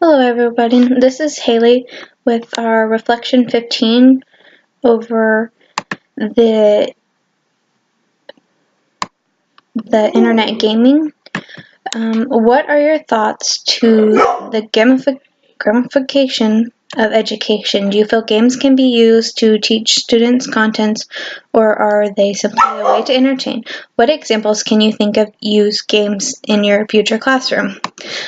Hello everybody, this is Haley with our Reflection 15 over the internet gaming. What are your thoughts to the gamification of education? Do you feel games can be used to teach students contents, or are they simply a way to entertain? What examples can you think of use games in your future classroom?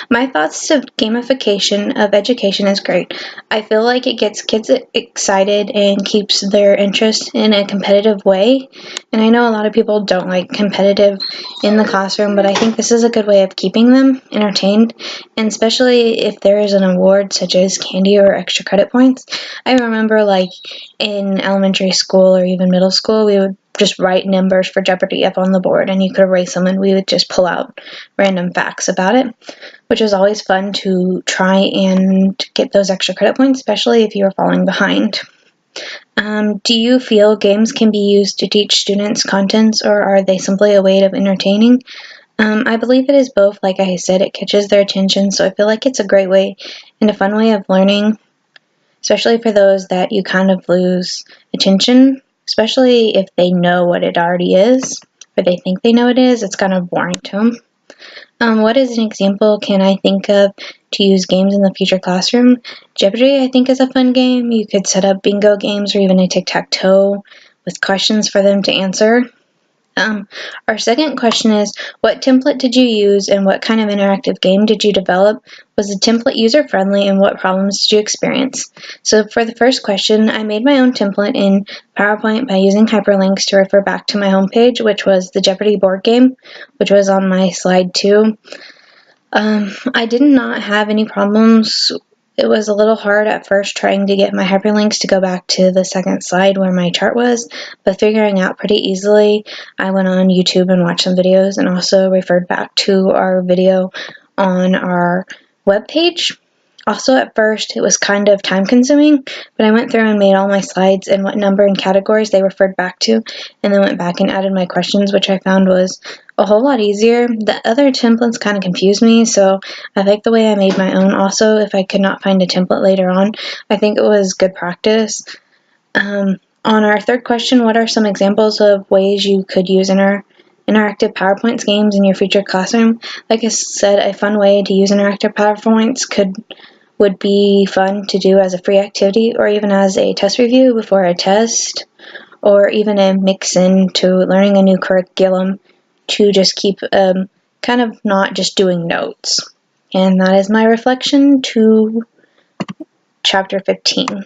My thoughts of gamification of education is great. I feel like it gets kids excited and keeps their interest in a competitive way. And I know a lot of people don't like competitive in the classroom, but I think this is a good way of keeping them entertained, and especially if there is an award such as candy or extra credit points. I remember like in elementary school or even middle school, we would just write numbers for Jeopardy up on the board and you could erase them and we would just pull out random facts about it, which is always fun to try and get those extra credit points, especially if you are falling behind. Do you feel games can be used to teach students contents, or are they simply a way of entertaining? I believe it is both. Like I said, it catches their attention, so I feel like it's a great way and a fun way of learning, especially for those that you kind of lose attention, especially if they know what it already is, or they think they know it is. It's kind of boring to them. What is an example can I think of to use games in the future classroom? Jeopardy, I think, is a fun game. You could set up bingo games or even a tic-tac-toe with questions for them to answer. Our second question is, what template did you use and what kind of interactive game did you develop? Was the template user-friendly and what problems did you experience? So for the first question, I made my own template in PowerPoint by using hyperlinks to refer back to my homepage, which was the Jeopardy board game, which was on my slide 2. I did not have any problems. It was a little hard at first trying to get my hyperlinks to go back to the second slide where my chart was, but figuring out pretty easily. I went on YouTube and watched some videos and also referred back to our video on our webpage. Also, at first, it was kind of time consuming, but I went through and made all my slides and what number and categories they referred back to, and then went back and added my questions, which I found was a whole lot easier. The other templates kind of confused me, so I like the way I made my own. Also, if I could not find a template later on, I think it was good practice. On our third question, what are some examples of ways you could use interactive PowerPoints games in your future classroom? Like I said, a fun way to use interactive PowerPoints would be fun to do as a free activity or even as a test review before a test, or even a mix into learning a new curriculum to just keep kind of not just doing notes. And that is my reflection to chapter 15.